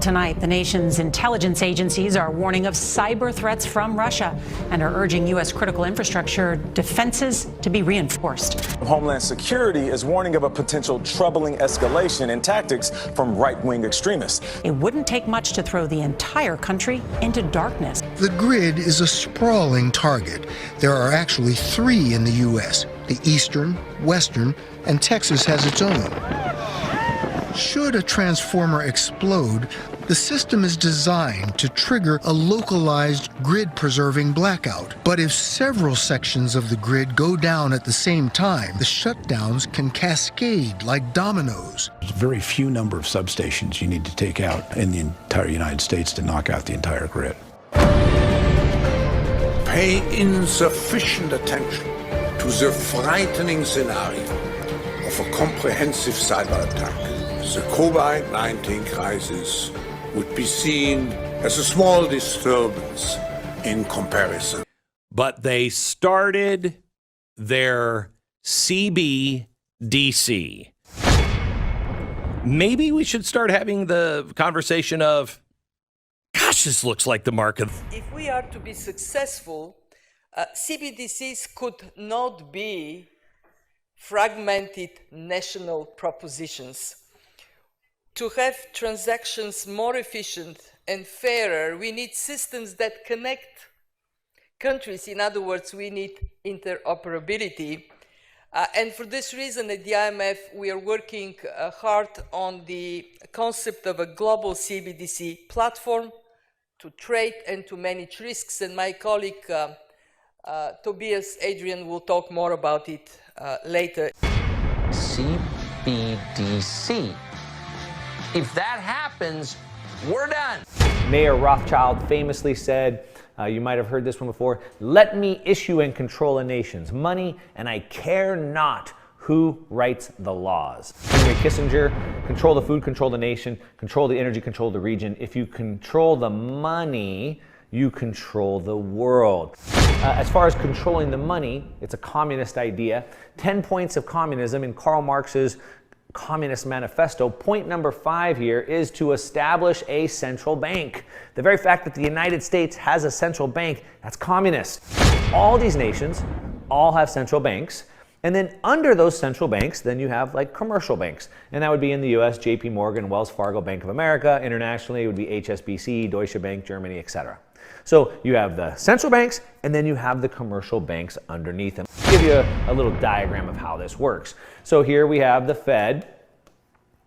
Tonight, the nation's intelligence agencies are warning of cyber threats from Russia and are urging U.S. critical infrastructure defenses to be reinforced. Homeland Security is warning of a potential troubling escalation in tactics from right-wing extremists. It wouldn't take much to throw the entire country into darkness. The grid is a sprawling target. There are actually 3 in the U.S., the Eastern, Western, and Texas has its own. Should a transformer explode, the system is designed to trigger a localized grid-preserving blackout. But if several sections of the grid go down at the same time, the shutdowns can cascade like dominoes. There's a very few number of substations you need to take out in the entire United States to knock out the entire grid. Pay insufficient attention to the frightening scenario of a comprehensive cyber attack. The COVID-19 crisis would be seen as a small disturbance in comparison. But they started their CBDC. Maybe we should start having the conversation of, gosh, this looks like the market. If we are to be successful, CBDCs could not be fragmented national propositions. To have transactions more efficient and fairer, we need systems that connect countries. In other words, we need interoperability. And for this reason, at the IMF, we are working hard on the concept of a global CBDC platform to trade and to manage risks. And my colleague, Tobias Adrian, will talk more about it later. CBDC. If that happens, we're done. Mayor Rothschild famously said, you might have heard this one before, "Let me issue and control a nation's money, and I care not who writes the laws." Henry Kissinger, control the food, control the nation, control the energy, control the region. If you control the money, you control the world. As far as controlling the money, it's a communist idea. 10 points of communism in Karl Marx's Communist Manifesto. Point number 5 here is to establish a central bank. The very fact that the United States has a central bank, that's communist. All these nations all have central banks. And then under those central banks, then you have like commercial banks. And that would be in the US, JP Morgan, Wells Fargo, Bank of America. Internationally, it would be HSBC, Deutsche Bank, Germany, etc. So you have the central banks, and then you have the commercial banks underneath them. I'll give you a little diagram of how this works. So here we have the Fed,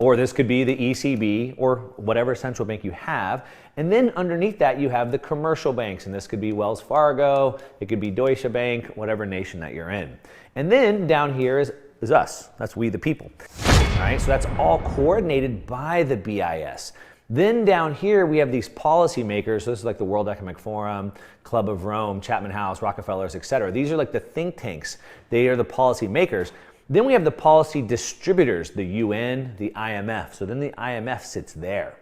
or this could be the ECB, or whatever central bank you have. And then underneath that, you have the commercial banks, and this could be Wells Fargo, it could be Deutsche Bank, whatever nation that you're in. And then down here is us. That's we the people. All right, so that's all coordinated by the BIS. Then down here, we have these policymakers. So this is like the World Economic Forum, Club of Rome, Chatham House, Rockefellers, etc. These are like the think tanks. They are the policy makers. Then we have the policy distributors, the UN, the IMF. So then the IMF sits there.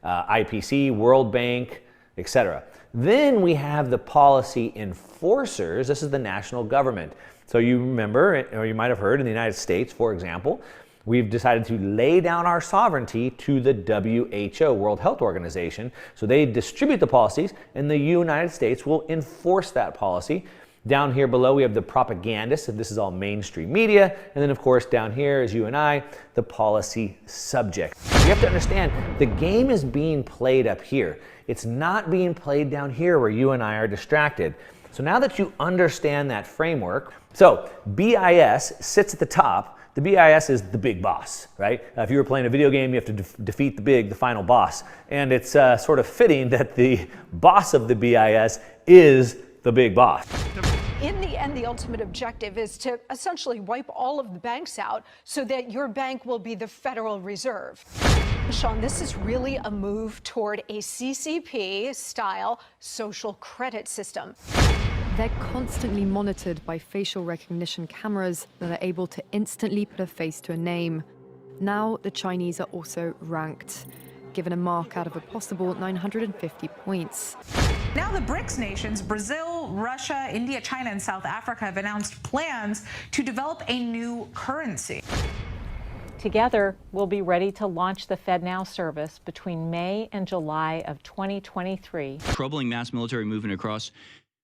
IPC, World Bank, etc. Then we have the policy enforcers. This is the national government. So you remember, or you might have heard in the United States, for example, we've decided to lay down our sovereignty to the WHO, World Health Organization. So they distribute the policies, and the United States will enforce that policy. Down here below, we have the propagandists, and this is all mainstream media. And then, of course, down here is you and I, the policy subject. You have to understand, the game is being played up here. It's not being played down here where you and I are distracted. So now that you understand that framework, so BIS sits at the top. The BIS is the big boss, right? If you were playing a video game, you have to defeat the final boss. And it's sort of fitting that the boss of the BIS is the big boss. In the end, the ultimate objective is to essentially wipe all of the banks out so that your bank will be the Federal Reserve. Sean, this is really a move toward a CCP-style social credit system. They're constantly monitored by facial recognition cameras that are able to instantly put a face to a name. Now, the Chinese are also ranked, given a mark out of a possible 950 points. Now the BRICS nations, Brazil, Russia, India, China, and South Africa, have announced plans to develop a new currency. Together, we'll be ready to launch the FedNow service between May and July of 2023. Troubling mass military movement across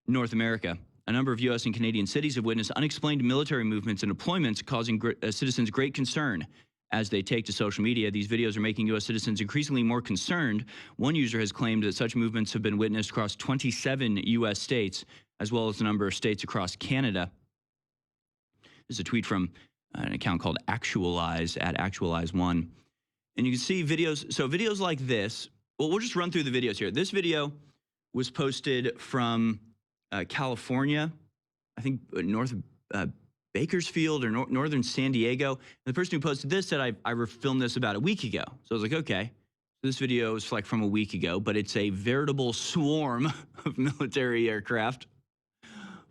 North America. A number of U.S. and Canadian cities have witnessed unexplained military movements and deployments causing citizens great concern. As they take to social media, these videos are making U.S. citizens increasingly more concerned. One user has claimed that such movements have been witnessed across 27 U.S. states, as well as a number of states across Canada. This is a tweet from an account called Actualize, at Actualize1. And you can see videos. So videos like this, well, we'll just run through the videos here. This video was posted from California, I think north of Bakersfield or northern San Diego. And the person who posted this said, I filmed this about a week ago. So I was like, okay. This video is like from a week ago, but it's a veritable swarm of military aircraft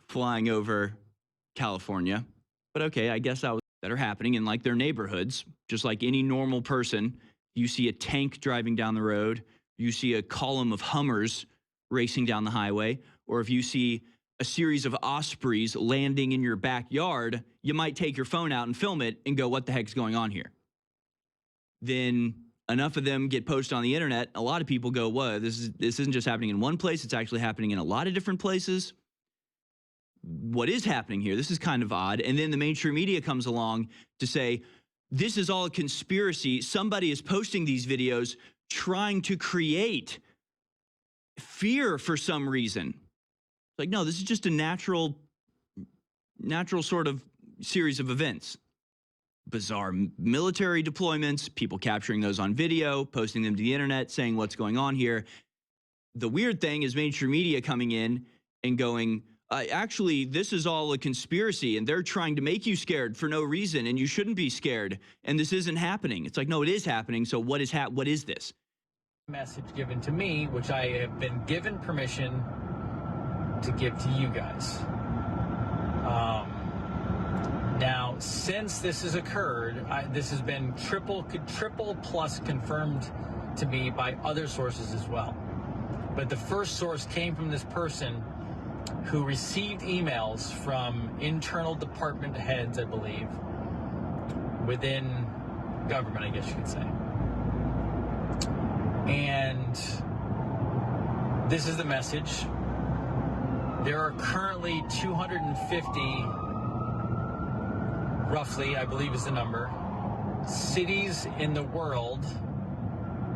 flying over California. But okay, I guess that are happening in like their neighborhoods, just like any normal person. You see a tank driving down the road, you see a column of Hummers racing down the highway, or if you see a series of Ospreys landing in your backyard, you might take your phone out and film it and go, what the heck's going on here? Then enough of them get posted on the internet. A lot of people go, whoa, this isn't just happening in one place. It's actually happening in a lot of different places. What is happening here? This is kind of odd. And then the mainstream media comes along to say, this is all a conspiracy. Somebody is posting these videos trying to create fear for some reason. Like, no, this is just a natural sort of series of events. Bizarre military deployments, people capturing those on video, posting them to the internet, saying what's going on here. The weird thing is mainstream media coming in and going, actually, this is all a conspiracy and they're trying to make you scared for no reason and you shouldn't be scared and this isn't happening. It's like, no, it is happening. So what is this? Message given to me, which I have been given permission to give to you guys. Now, since this has occurred, this has been triple plus confirmed to me by other sources as well. But the first source came from this person who received emails from internal department heads, I believe, within government, I guess you could say. And this is the message. There are currently 250, roughly, I believe is the number, cities in the world,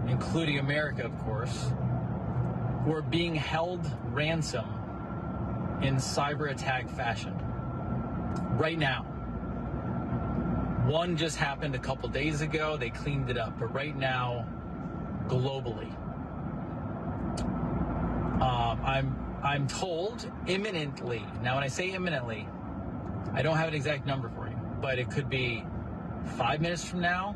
including America, of course, who are being held ransom in cyber attack fashion right now. One just happened a couple days ago. They cleaned it up. But right now, globally, I'm told imminently. Now, when I say imminently, I don't have an exact number for you, but it could be 5 minutes from now.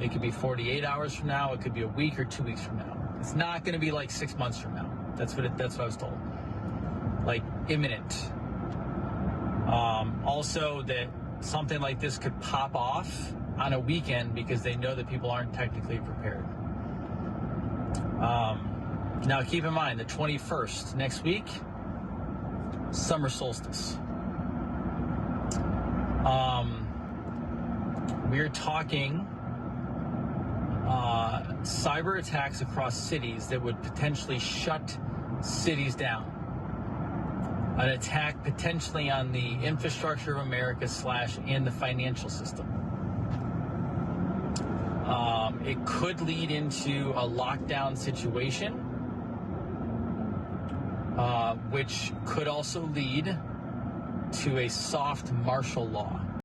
It could be 48 hours from now. It could be a week or 2 weeks from now. It's not going to be like 6 months from now. That's what I was told. Like imminent. Also that something like this could pop off on a weekend because they know that people aren't technically prepared. Now keep in mind the 21st, next week, summer solstice. We're talking cyber attacks across cities that would potentially shut cities down. An attack potentially on the infrastructure of America / in the financial system. It could lead into a lockdown situation, which could also lead to a soft martial law.